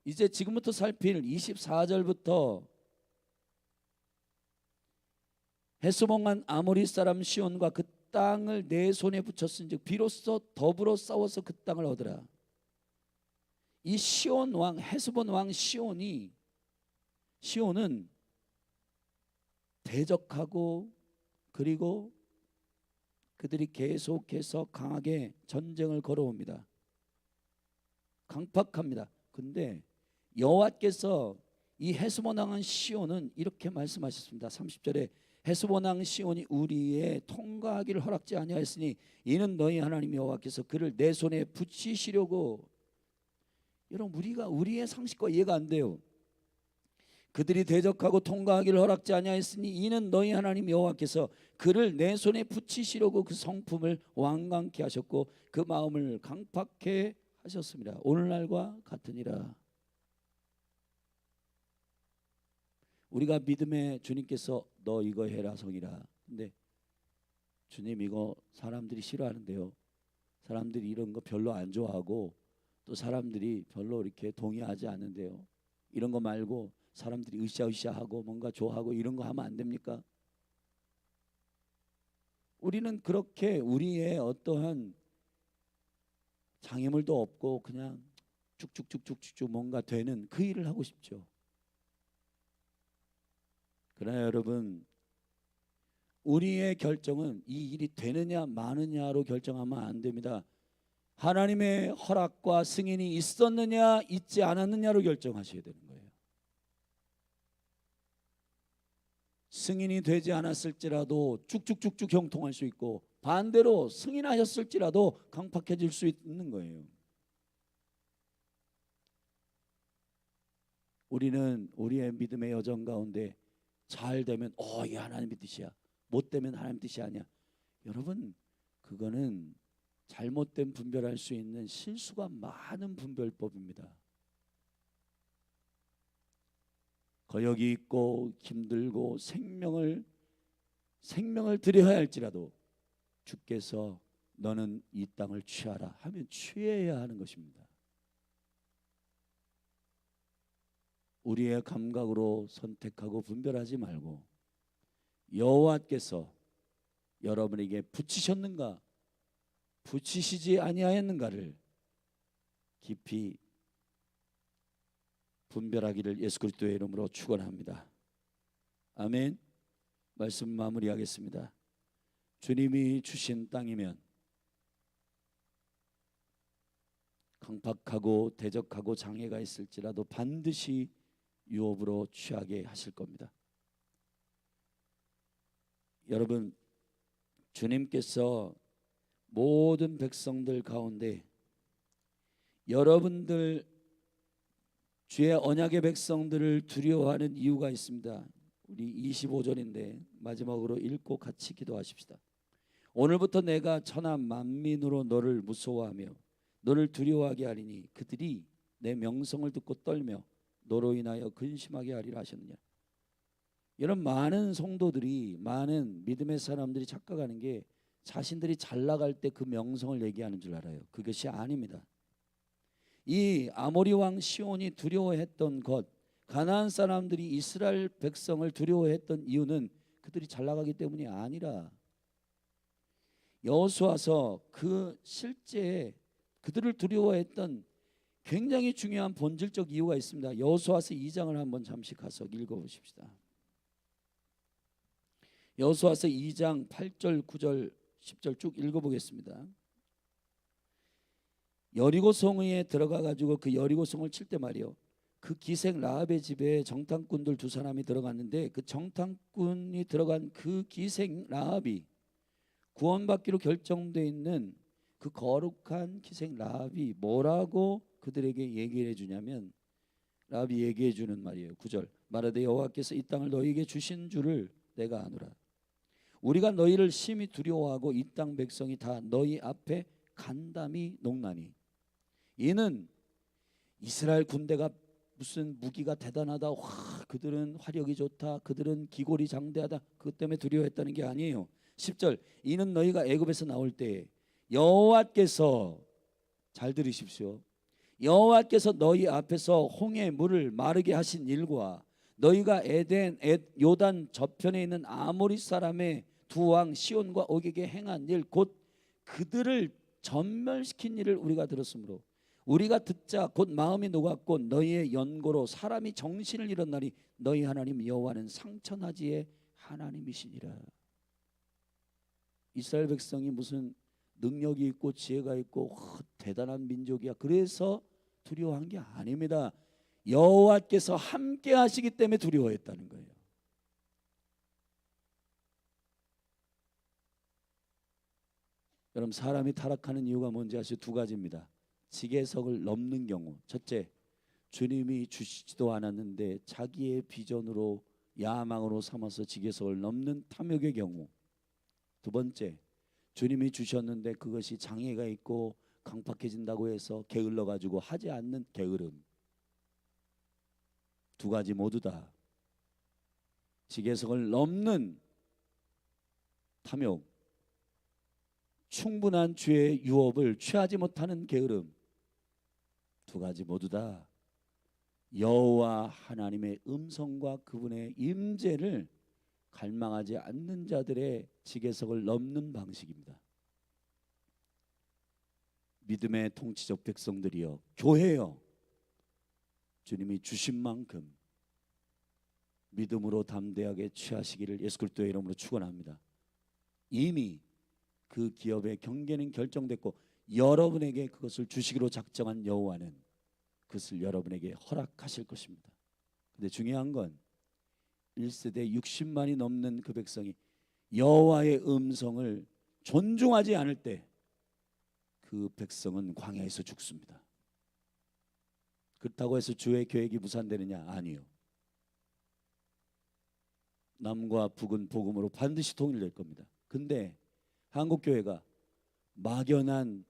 이제 지금부터 살필 24절부터 헤스본한 아모리 사람 시온과 그 땅을 내 손에 붙였은즉 비로소 더불어 싸워서 그 땅을 얻으라. 이 시온 왕, 헤스본 왕 시온은 대적하고 그리고 그들이 계속해서 강하게 전쟁을 걸어옵니다. 강팍합니다. 근데 여호와께서 이 헤스본 왕 시온은 이렇게 말씀하셨습니다. 30절에 헤스본 왕 시온이 우리의 통과하기를 허락지 아니하였으니 이는 너희 하나님 여호와께서 그를 내 손에 붙이시려고. 여러분, 우리의 상식과 이해가 안 돼요. 그들이 대적하고 통과하기를 허락지 아니하였으니 이는 너희 하나님 여호와께서 그를 내 손에 붙이시려고 그 성품을 완강케 하셨고 그 마음을 강팍해 하셨습니다. 오늘날과 같으니라. 우리가 믿음의 주님께서 너 이거 해라 성이라. 근데 주님 이거 사람들이 싫어하는데요. 사람들이 이런 거 별로 안 좋아하고 또 사람들이 별로 이렇게 동의하지 않는데요. 이런 거 말고 사람들이 으쌰으쌰하고 뭔가 좋아하고 이런 거 하면 안 됩니까? 우리는 그렇게 우리의 어떠한 장애물도 없고 그냥 쭉쭉쭉쭉쭉 뭔가 되는 그 일을 하고 싶죠. 그러나 여러분, 우리의 결정은 이 일이 되느냐 마느냐로 결정하면 안 됩니다. 하나님의 허락과 승인이 있었느냐 있지 않았느냐로 결정하셔야 되는 거예요. 승인이 되지 않았을지라도 쭉쭉쭉쭉 형통할 수 있고 반대로 승인하셨을지라도 강팍해질 수 있는 거예요. 우리는 우리의 믿음의 여정 가운데 잘 되면 이 하나님의 뜻이야, 못 되면 하나님의 뜻이 아니야. 여러분, 그거는 잘못된 분별할 수 있는 실수가 많은 분별법입니다. 거역이 있고 힘들고 생명을 드려야 할지라도 주께서 너는 이 땅을 취하라 하면 취해야 하는 것입니다. 우리의 감각으로 선택하고 분별하지 말고 여호와께서 여러분에게 붙이셨는가 붙이시지 아니하였는가를 깊이 분별하기를 예수 그리스도의 이름으로 축원합니다. 아멘. 말씀 마무리하겠습니다. 주님이 주신 땅이면 강팍하고 대적하고 장애가 있을지라도 반드시 유업으로 취하게 하실 겁니다. 여러분, 주님께서 모든 백성들 가운데 여러분들 주의 언약의 백성들을 두려워하는 이유가 있습니다. 우리 25절인데 마지막으로 읽고 같이 기도하십시다. 오늘부터 내가 천하 만민으로 너를 무서워하며 너를 두려워하게 하리니 그들이 내 명성을 듣고 떨며 너로 인하여 근심하게 하리라 하셨느냐. 이런 많은 성도들이 많은 믿음의 사람들이 착각하는 게 자신들이 잘 나갈 때 그 명성을 얘기하는 줄 알아요. 그것이 아닙니다. 이 아모리 왕 시온이 두려워했던 것, 가나안 사람들이 이스라엘 백성을 두려워했던 이유는 그들이 잘 나가기 때문이 아니라 여호수아서 그 실제 그들을 두려워했던 굉장히 중요한 본질적 이유가 있습니다. 여호수아서 2장을 한번 잠시 가서 읽어보십시다. 여호수아서 2장 8절 9절 10절 쭉 읽어보겠습니다. 여리고성에 들어가 가지고 그 여리고성을 칠 때 말이요, 그 기생 라합의 집에 정탐꾼들 두 사람이 들어갔는데 그 정탐꾼이 들어간 그 기생 라합이 구원받기로 결정되어 있는 그 거룩한 기생 라합이 뭐라고 그들에게 얘기를 해주냐면, 라합이 얘기해 주는 말이에요. 9절 말하되 여호와께서 이 땅을 너희에게 주신 줄을 내가 아노라. 우리가 너희를 심히 두려워하고 이 땅 백성이 다 너희 앞에 간담이 녹나니, 이는 이스라엘 군대가 무슨 무기가 대단하다, 그들은 화력이 좋다, 그들은 기골이 장대하다, 그것 때문에 두려워했다는 게 아니에요. 10절 이는 너희가 애굽에서 나올 때 여호와께서, 잘 들으십시오, 여호와께서 너희 앞에서 홍해 물을 마르게 하신 일과 너희가 요단 저편에 있는 아모리 사람의 두 왕 시온과 옥에게 행한 일, 곧 그들을 전멸시킨 일을 우리가 들었으므로 우리가 듣자 곧 마음이 녹았고 너희의 연고로 사람이 정신을 잃었나니 너희 하나님 여호와는 상천하지의 하나님이시니라. 이스라엘 백성이 무슨 능력이 있고 지혜가 있고 대단한 민족이야, 그래서 두려워한 게 아닙니다. 여호와께서 함께 하시기 때문에 두려워했다는 거예요. 여러분, 사람이 타락하는 이유가 뭔지 아시죠? 두 가지입니다. 지계석을 넘는 경우, 첫째, 주님이 주시지도 않았는데 자기의 비전으로 야망으로 삼아서 지계석을 넘는 탐욕의 경우, 두 번째, 주님이 주셨는데 그것이 장애가 있고 강팍해진다고 해서 게을러 가지고 하지 않는 게으름. 두 가지 모두 다 지계석을 넘는 탐욕, 충분한 주의 유업을 취하지 못하는 게으름, 두 가지 모두 다 여호와 하나님의 음성과 그분의 임재를 갈망하지 않는 자들의 지계석을 넘는 방식입니다. 믿음의 통치적 백성들이여, 교회여, 주님이 주신 만큼 믿음으로 담대하게 취하시기를 예수 그리스도의 이름으로 축원합니다. 이미 그 기업의 경계는 결정됐고 여러분에게 그것을 주시기로 작정한 여호와는 그것을 여러분에게 허락하실 것입니다. 근데 중요한 건 1세대 60만이 넘는 그 백성이 여호와의 음성을 존중하지 않을 때 그 백성은 광야에서 죽습니다. 그렇다고 해서 주의 계획이 무산되느냐? 아니요. 남과 북은 복음으로 반드시 통일될 겁니다. 근데 한국교회가 막연한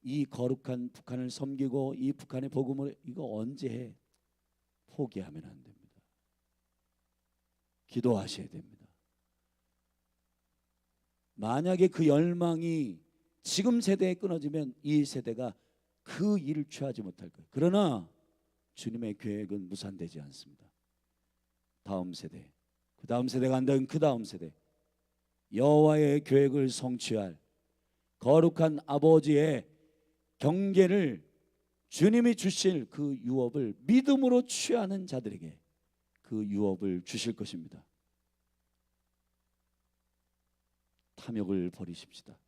이 거룩한 북한을 섬기고 이 북한의 복음을 이거 언제 해? 포기하면 안 됩니다. 기도하셔야 됩니다. 만약에 그 열망이 지금 세대에 끊어지면 이 세대가 그 일을 취하지 못할 거예요. 그러나 주님의 계획은 무산되지 않습니다. 다음 세대, 그 다음 세대가 안 되면 그 다음 세대, 여호와의 계획을 성취할 거룩한 아버지의 경계를 주님이 주실 그 유업을 믿음으로 취하는 자들에게 그 유업을 주실 것입니다. 탐욕을 버리십시다.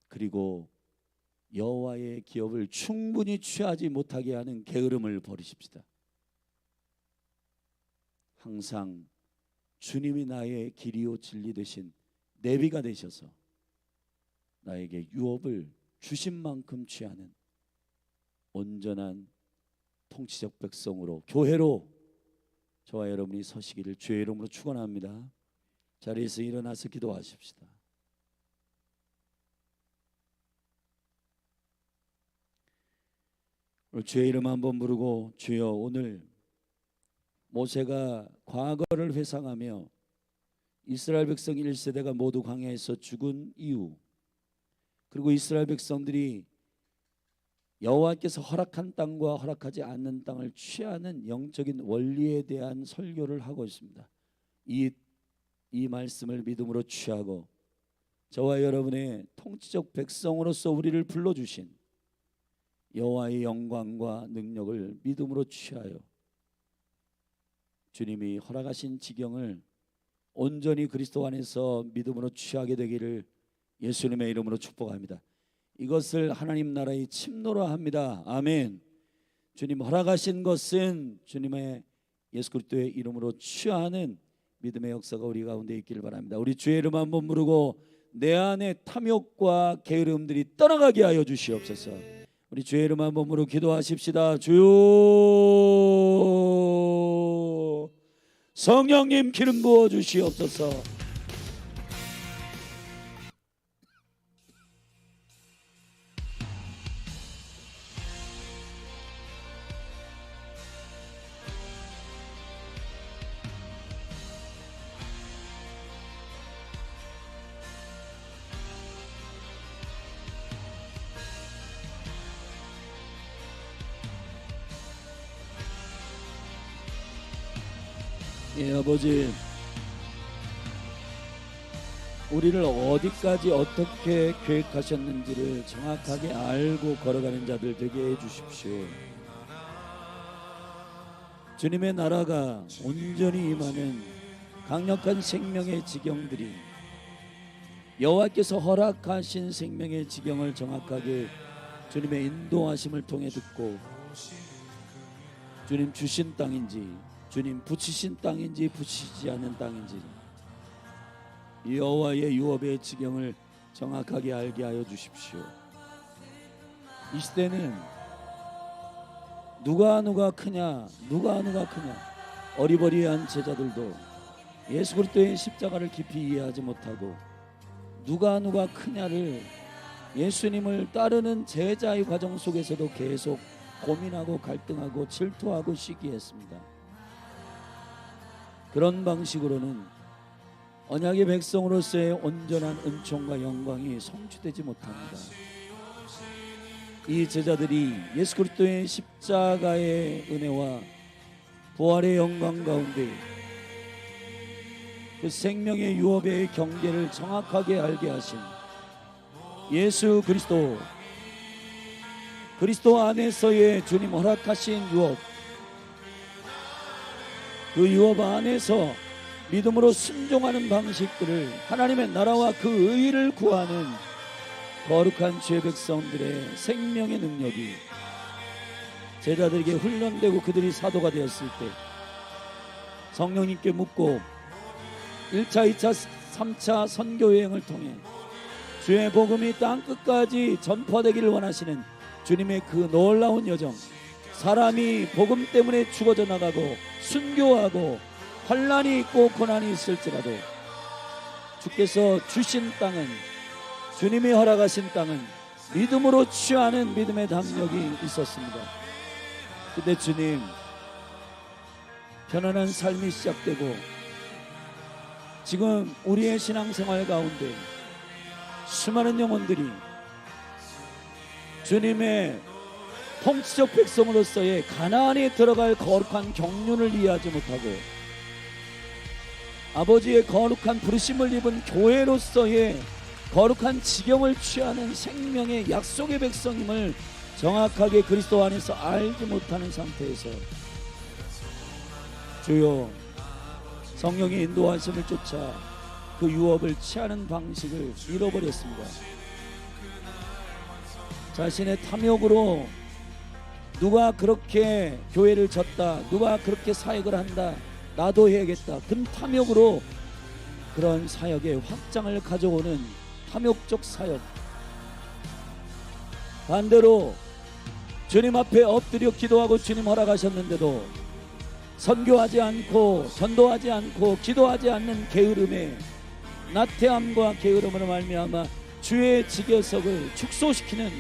그리고 여호와의 기업을 충분히 취하지 못하게 하는 게으름을 버리십시다. 항상 주님이 나의 길이요 진리 되신 내비가 되셔서 나에게 유업을 주신 만큼 취하는 온전한 통치적 백성으로, 교회로 저와 여러분이 서시기를 주의 이름으로 축원합니다. 자리에서 일어나서 기도하십시다. 오늘 주의 이름 한번 부르고, 주여, 오늘 모세가 과거를 회상하며 이스라엘 백성 1세대가 모두 광야에서 죽은 이유, 그리고 이스라엘 백성들이 여호와께서 허락한 땅과 허락하지 않는 땅을 취하는 영적인 원리에 대한 설교를 하고 있습니다. 이 말씀을 믿음으로 취하고 저와 여러분의 통치적 백성으로서 우리를 불러주신 여호와의 영광과 능력을 믿음으로 취하여 주님이 허락하신 지경을 온전히 그리스도 안에서 믿음으로 취하게 되기를 예수님의 이름으로 축복합니다. 이것을 하나님 나라의 침노라 합니다. 아멘. 주님 허락하신 것은 주님의 예수 그리스도의 이름으로 취하는 믿음의 역사가 우리 가운데 있기를 바랍니다. 우리 주의 이름 한번 부르고 내 안에 탐욕과 게으름들이 떠나가게 하여 주시옵소서. 우리 주의 이름 한번 부르고 기도하십시다. 주여, 성령님 기름 부어 주시옵소서. 예, 아버지, 우리를 어디까지 어떻게 계획하셨는지를 정확하게 알고 걸어가는 자들 되게 해주십시오. 주님의 나라가 온전히 임하는 강력한 생명의 지경들이 여호와께서 허락하신 생명의 지경을 정확하게 주님의 인도하심을 통해 듣고 주님 주신 땅인지 주님 붙이신 땅인지 붙이지 않는 땅인지 여호와의 유업의 지경을 정확하게 알게 하여 주십시오. 이 시대는 누가 크냐 어리버리한 제자들도 예수 그리스도의 십자가를 깊이 이해하지 못하고 누가 크냐를 예수님을 따르는 제자의 과정 속에서도 계속 고민하고 갈등하고 질투하고 시기했습니다. 그런 방식으로는 언약의 백성으로서의 온전한 은총과 영광이 성취되지 못합니다. 이 제자들이 예수 그리스도의 십자가의 은혜와 부활의 영광 가운데 그 생명의 유업의 경계를 정확하게 알게 하신 예수 그리스도 안에서의 주님 허락하신 유업, 그 유업 안에서 믿음으로 순종하는 방식들을 하나님의 나라와 그 의를 구하는 거룩한 주의 백성들의 생명의 능력이 제자들에게 훈련되고 그들이 사도가 되었을 때 성령님께 묻고 1차, 2차, 3차 선교 여행을 통해 주의 복음이 땅끝까지 전파되기를 원하시는 주님의 그 놀라운 여정, 사람이 복음 때문에 죽어져 나가고 순교하고 환난이 있고 고난이 있을지라도 주께서 주신 땅은, 주님이 허락하신 땅은 믿음으로 취하는 믿음의 담력이 있었습니다. 근데 주님, 편안한 삶이 시작되고 지금 우리의 신앙생활 가운데 수많은 영혼들이 주님의 통치적 백성으로서의 가나안에 들어갈 거룩한 경륜을 이해하지 못하고 아버지의 거룩한 부르심을 입은 교회로서의 거룩한 지경을 취하는 생명의 약속의 백성임을 정확하게 그리스도 안에서 알지 못하는 상태에서 주여, 성령의 인도하심을 쫓아 그 유업을 취하는 방식을 잃어버렸습니다. 자신의 탐욕으로 누가 그렇게 교회를 졌다, 누가 그렇게 사역을 한다, 나도 해야겠다, 그 탐욕으로 그런 사역의 확장을 가져오는 탐욕적 사역, 반대로 주님 앞에 엎드려 기도하고 주님 허락하셨는데도 선교하지 않고 전도하지 않고 기도하지 않는 게으름에 나태함과 게으름으로 말미암아 주의 지교석을 축소시키는,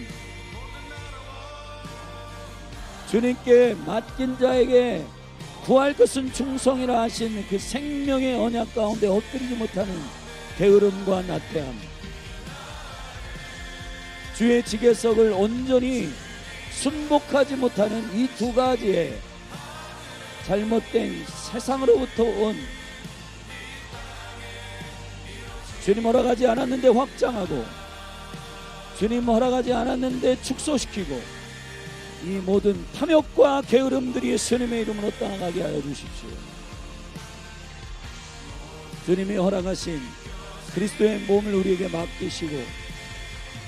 주님께 맡긴 자에게 구할 것은 충성이라 하신 그 생명의 언약 가운데 엎드리지 못하는 게으름과 나태함, 주의 지계석을 온전히 순복하지 못하는 이 두 가지의 잘못된 세상으로부터 온 주님 허락하지 않았는데 확장하고 주님 허락하지 않았는데 축소시키고 이 모든 탐욕과 게으름들이 예수님의 이름으로 떠나가게 하여 주십시오. 주님이 허락하신 그리스도의 몸을 우리에게 맡기시고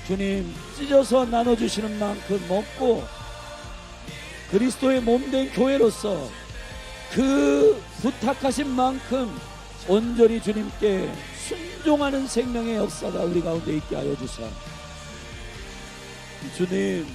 주님 찢어서 나눠주시는 만큼 먹고 그리스도의 몸된 교회로서 그 부탁하신 만큼 온전히 주님께 순종하는 생명의 역사가 우리 가운데 있게 하여 주사. 주님,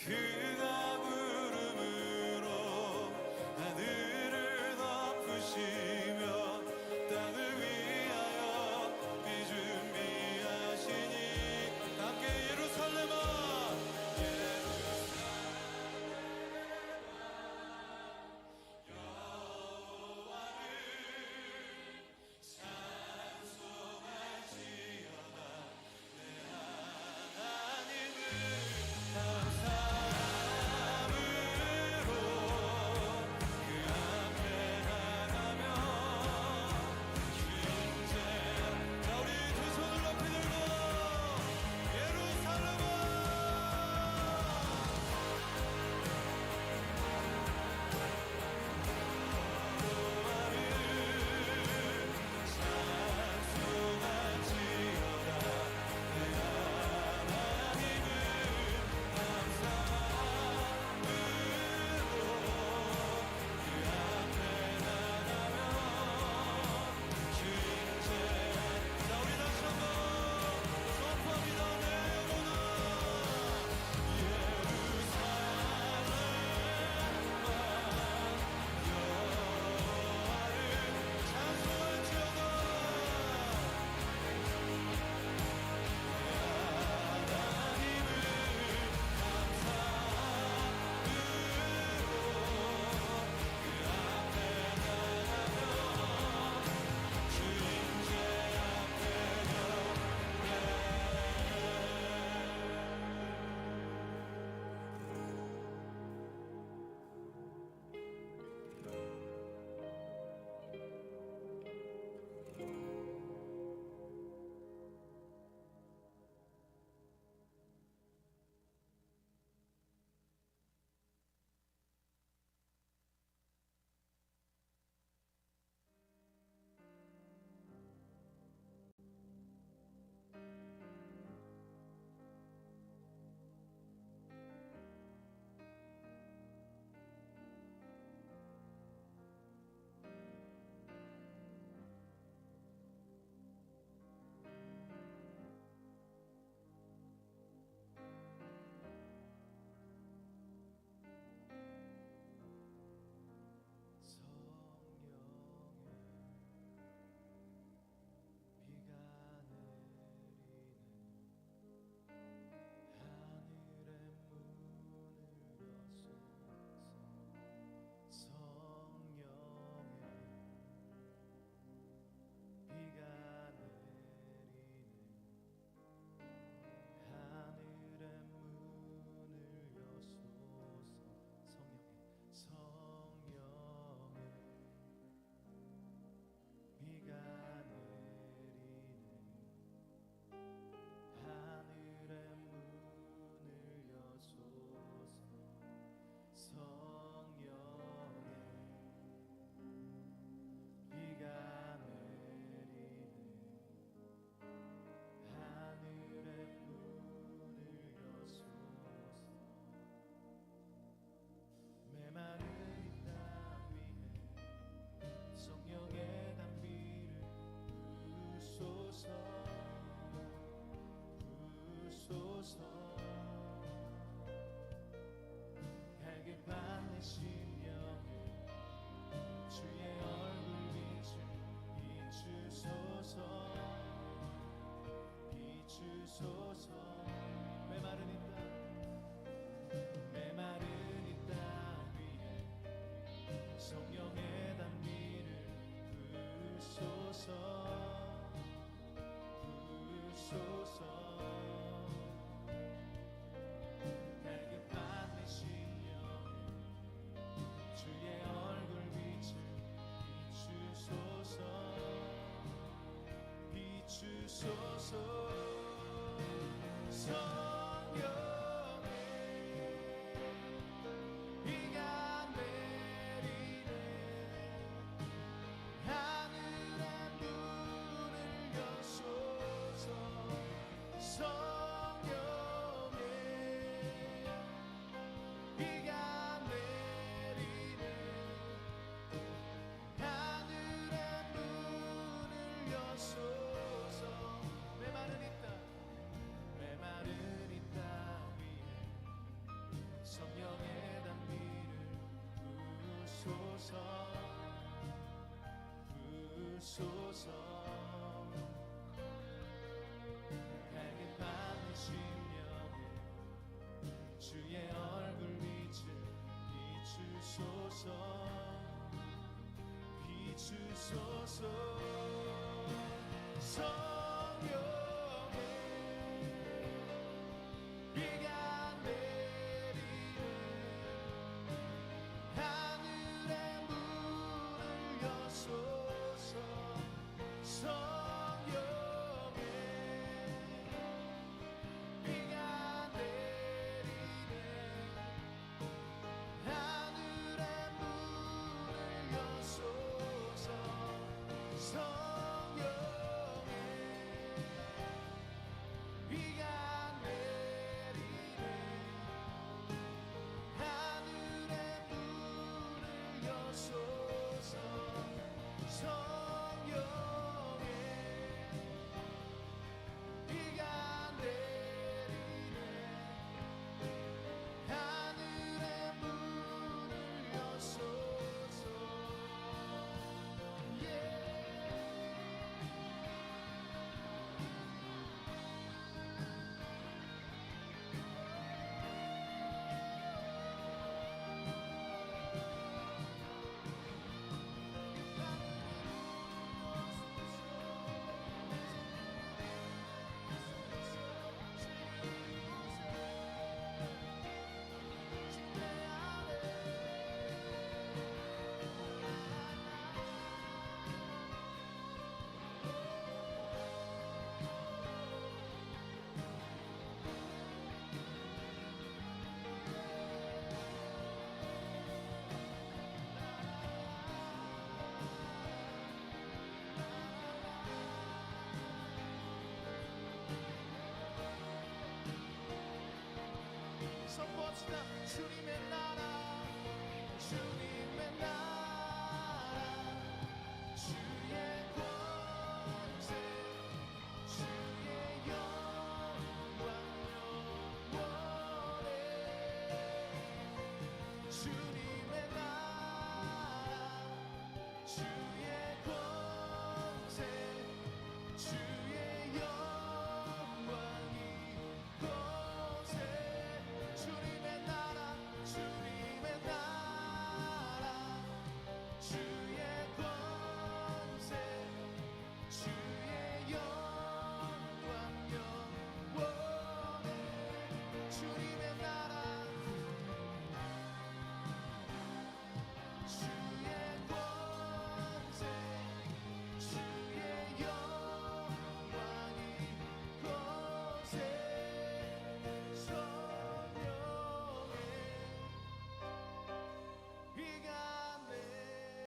그가 구름으로 하늘을 덮으시며 땅을 위하여 비 준비하시니 함께 예루살렘아 자, 우리 두 손을 높이 들고 예루살렘아 자, 우리 다시 한번 선포합니다. 내 영혼아 찬송할지어다 부소서 밝게 받는 심령을 주의 얼굴 빛을 비추소서 비추소서 메마른 이 땅 위에 성령의 단비를 부소서 부소서 밝게 받는 심령을 주의 얼굴 빛을 비추소서 비추소서 성령의 비가 내리네 하늘의 문을 여소서 성령의 비가 내리네 하늘의 문을 여소서 메마른 이 땅 부소서 밝게 받는 심령에 주의 얼굴 빛을 비추소서 비추소서 성령의 비가 내리네 하늘의 문을 여소서 성령의 비가 내리네 하늘의 문을 여소서 성령의 비가 내리네 하늘의 문을 여소서 성령의 비가 내리네 하늘의 문을 여소서 선포합시다 주님의 나라 주님의 나라